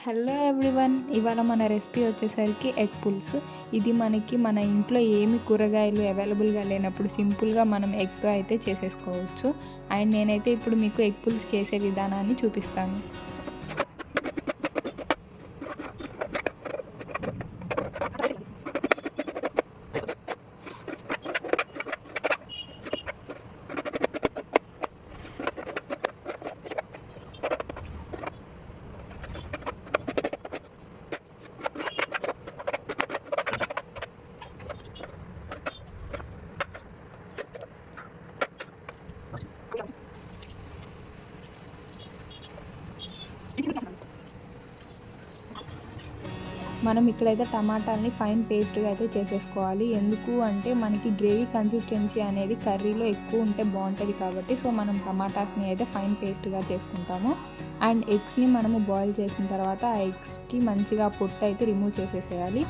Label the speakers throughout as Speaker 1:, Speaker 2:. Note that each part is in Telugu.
Speaker 1: హలో ఎవ్రీవన్, ఇవాళ మన రెసిపీ వచ్చేసరికి ఎగ్ పులుసు. ఇది మనకి మన ఇంట్లో ఏమి కూరగాయలు అవైలబుల్గా లేనప్పుడు సింపుల్గా మనం ఎగ్తో అయితే చేసేసుకోవచ్చు. అండ్ నేనైతే ఇప్పుడు మీకు ఎగ్ పులుసు చేసే విధానాన్ని చూపిస్తాను. మనం ఇక్కడైతే టమాటాలని ఫైన్ పేస్ట్గా అయితే చేసేసుకోవాలి. ఎందుకు అంటే మనకి గ్రేవీ కన్సిస్టెన్సీ అనేది కర్రీలో ఎక్కువ ఉంటే బాగుంటుంది కాబట్టి మనం టమాటాస్ని అయితే ఫైన్ పేస్ట్గా చేసుకుంటాము. అండ్ ఎగ్స్ని మనము బాయిల్ చేసిన తర్వాత ఆ ఎగ్స్కి మంచిగా పొట్టు అయితే రిమూవ్ చేసేసేయాలి.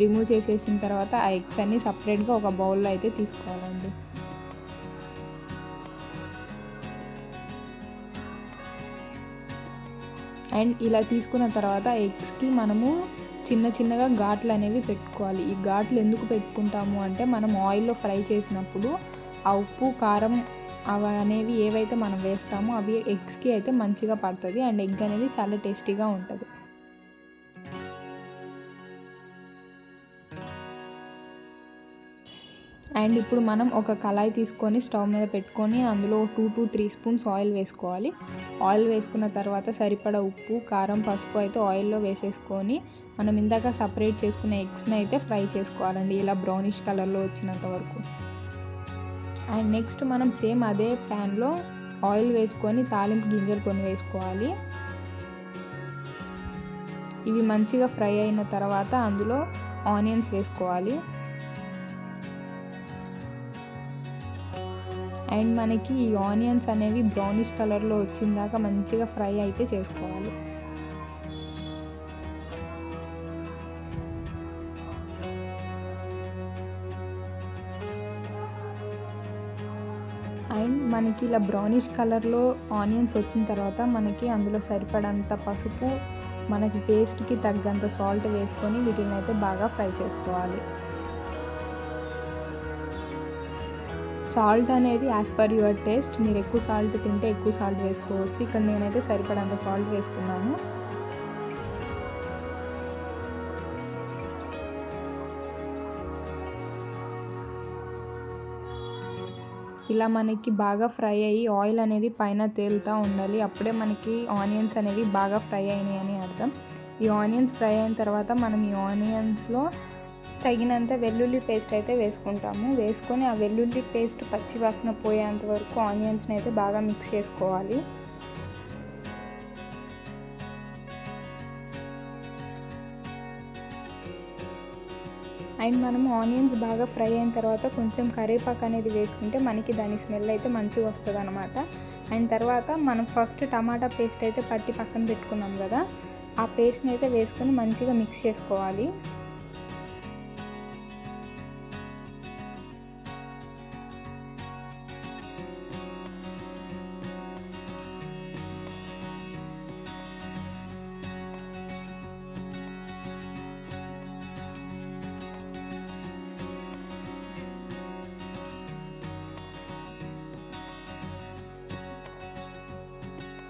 Speaker 1: రిమూవ్ చేసేసిన తర్వాత ఆ ఎగ్స్ అన్ని సపరేట్గా ఒక బౌల్లో అయితే తీసుకోవాలండి. అండ్ ఇలా తీసుకున్న తర్వాత ఎగ్స్కి మనము చిన్నగా ఘాట్లు అనేవి పెట్టుకోవాలి. ఈ ఘాట్లు ఎందుకు పెట్టుకుంటాము అంటే మనం ఆయిల్లో ఫ్రై చేసినప్పుడు ఆ ఉప్పు కారం అవి అనేవి ఏవైతే మనం వేస్తామో అవి ఎగ్స్కి అయితే మంచిగా పడుతుంది. అండ్ ఎగ్ అనేది చాలా టేస్టీగా ఉంటుంది. అండ్ ఇప్పుడు మనం ఒక కళాయి తీసుకొని స్టవ్ మీద పెట్టుకొని అందులో 2 to 3 స్పూన్స్ ఆయిల్ వేసుకోవాలి. ఆయిల్ వేసుకున్న తర్వాత సరిపడా ఉప్పు కారం పసుపు అయితే ఆయిల్లో వేసేసుకొని మనం ఇందాక సపరేట్ చేసుకున్న ఎగ్స్ని అయితే ఫ్రై చేసుకోవాలండి, ఇలా బ్రౌనిష్ కలర్లో వచ్చినంత వరకు. అండ్ నెక్స్ట్ మనం సేమ్ అదే ప్యాన్లో ఆయిల్ వేసుకొని తాలింపు గింజలు కొన్ని వేసుకోవాలి. ఇవి మంచిగా ఫ్రై అయిన తర్వాత అందులో ఆనియన్స్ వేసుకోవాలి. అండ్ మనకి ఈ ఆనియన్స్ అనేవి బ్రౌనిష్ కలర్లో వచ్చిందాక మంచిగా ఫ్రై అయితే చేసుకోవాలి. అండ్ మనకి ఇలా బ్రౌనిష్ కలర్లో ఆనియన్స్ వచ్చిన తర్వాత మనకి అందులో సరిపడంత పసుపు, మనకి టేస్ట్కి తగ్గంత సాల్ట్ వేసుకొని వీటిని అయితే బాగా ఫ్రై చేసుకోవాలి. సాల్ట్ అనేది యాజ్ పర్ యువర్ టేస్ట్, మీరు ఎక్కువ సాల్ట్ తింటే ఎక్కువ సాల్ట్ వేసుకోవచ్చు. ఇక్కడ నేనైతే సరిపడంత సాల్ట్ వేసుకున్నాను. ఇలా మనకి బాగా ఫ్రై అయ్యి ఆయిల్ అనేది పైన తేలుతూ ఉండాలి. అప్పుడే మనకి ఆనియన్స్ అనేవి బాగా ఫ్రై అయినాయి అని అర్థం. ఈ ఆనియన్స్ ఫ్రై అయిన తర్వాత మనం ఈ ఆనియన్స్లో తగినంత వెల్లుల్లి పేస్ట్ అయితే వేసుకుంటాము. వేసుకొని ఆ వెల్లుల్లి పేస్ట్ పచ్చి వాసన పోయేంత వరకు ఆనియన్స్ని అయితే బాగా మిక్స్ చేసుకోవాలి. అండ్ మనం ఆనియన్స్ బాగా ఫ్రై అయిన తర్వాత కొంచెం కరివేపాకు అనేది వేసుకుంటే మనకి దాని స్మెల్ అయితే మంచిగా వస్తుంది అనమాట. అండ్ తర్వాత మనం ఫస్ట్ టమాటా పేస్ట్ అయితే పట్టి పక్కన పెట్టుకున్నాం కదా, ఆ పేస్ట్ని అయితే వేసుకొని మంచిగా మిక్స్ చేసుకోవాలి.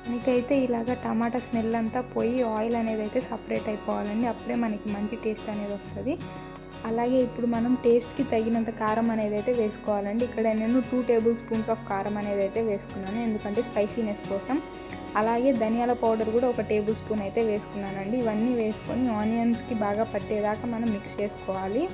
Speaker 1: మనకైతే ఇలాగ టమాటా స్మెల్ అంతా పోయి ఆయిల్ అనేది అయితే సపరేట్ అయిపోవాలండి. అప్పుడే మనకి మంచి టేస్ట్ అనేది వస్తుంది. అలాగే ఇప్పుడు మనం టేస్ట్కి తగినంత కారం అనేది అయితే వేసుకోవాలండి. ఇక్కడ నేను 2 టేబుల్ స్పూన్స్ ఆఫ్ కారం అనేది అయితే వేసుకున్నాను, ఎందుకంటే స్పైసీనెస్ కోసం. అలాగే ధనియాల పౌడర్ కూడా 1 టేబుల్ స్పూన్ అయితే వేసుకున్నానండి. ఇవన్నీ వేసుకొని ఆనియన్స్కి బాగా పట్టేదాకా మనం మిక్స్ చేసుకోవాలి.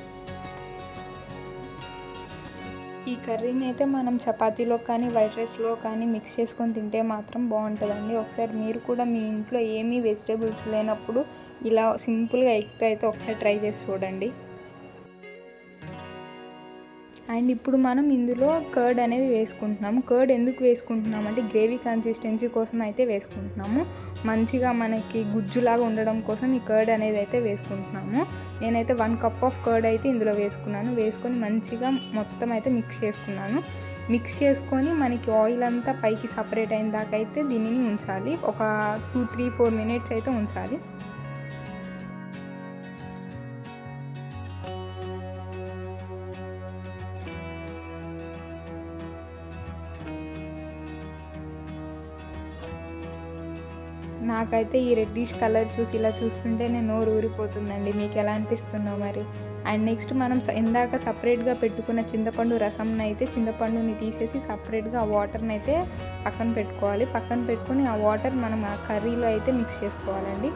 Speaker 1: ఈ కర్రీని అయితే మనం చపాతీలో కానీ వైట్ రైస్లో కానీ మిక్స్ చేసుకొని తింటే మాత్రం బాగుంటుందండి. ఒకసారి మీరు కూడా మీ ఇంట్లో ఏమీ వెజిటేబుల్స్ లేనప్పుడు ఇలా సింపుల్గా ఎగ్తో అయితే ఒకసారి ట్రై చేసి చూడండి. అండ్ ఇప్పుడు మనం ఇందులో కర్డ్ అనేది వేసుకుంటున్నాము. కర్డ్ ఎందుకు వేసుకుంటున్నాము అంటే గ్రేవీ కన్సిస్టెన్సీ కోసం అయితే వేసుకుంటున్నాము. మంచిగా మనకి గుజ్జులాగా ఉండడం కోసం ఈ కర్డ్ అనేది అయితే వేసుకుంటున్నాము. నేనైతే 1 కప్ ఆఫ్ కర్డ్ అయితే ఇందులో వేసుకున్నాను. వేసుకొని మంచిగా మొత్తం అయితే మిక్స్ చేసుకున్నాను. మిక్స్ చేసుకొని మనకి ఆయిల్ అంతా పైకి సపరేట్ అయిన దాకా అయితే దీనిని ఉంచాలి. ఒక 2-3-4 మినిట్స్ అయితే ఉంచాలి. నాకైతే ఈ రెడ్డిష్ కలర్ చూసి ఇలా చూస్తుంటేనే నోరు ఊరిపోతుందండి. మీకు ఎలా అనిపిస్తుందో మరి. అండ్ నెక్స్ట్ మనం ఇందాక సపరేట్గా పెట్టుకున్న చింతపండు రసంని అయితే చింతపండుని తీసేసి సపరేట్గా ఆ వాటర్ని అయితే పక్కన పెట్టుకోవాలి. పక్కన పెట్టుకొని ఆ వాటర్ మనం ఆ కర్రీలో అయితే మిక్స్ చేసుకోవాలండి.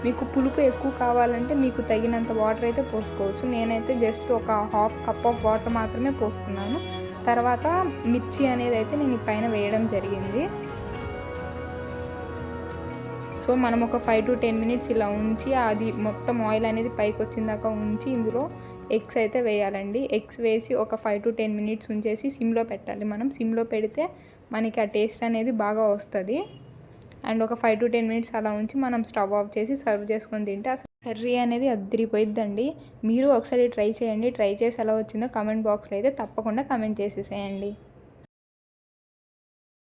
Speaker 1: మీకు పులుపు ఎక్కువ కావాలంటే మీకు తగినంత వాటర్ అయితే పోసుకోవచ్చు. నేనైతే జస్ట్ ఒక హాఫ్ కప్ ఆఫ్ వాటర్ మాత్రమే పోసుకున్నాను. తర్వాత మిర్చి అనేది అయితే నేను పైన వేయడం జరిగింది. సో మనం ఒక 5 to 10 minutes ఇలా ఉంచి అది మొత్తం ఆయిల్ అనేది పైకి వచ్చిందాకా ఉంచి ఇందులో ఎగ్స్ అయితే వేయాలండి. ఎగ్స్ వేసి ఒక 5 to 10 minutes ఉంచేసి సిమ్లో పెట్టాలి. మనం సిమ్లో పెడితే మనకి ఆ టేస్ట్ అనేది బాగా వస్తుంది. అండ్ ఒక 5 to 10 minutes అలా ఉంచి మనం స్టవ్ ఆఫ్ చేసి సర్వ్ చేసుకొని తింటే అసలు కర్రీ అనేది అదిరిపోయిద్దండి. మీరు ఒకసారి ట్రై చేయండి. ట్రై చేసి ఎలా వచ్చిందో కామెంట్ బాక్స్లో అయితే తప్పకుండా కామెంట్ చేసేసేయండి.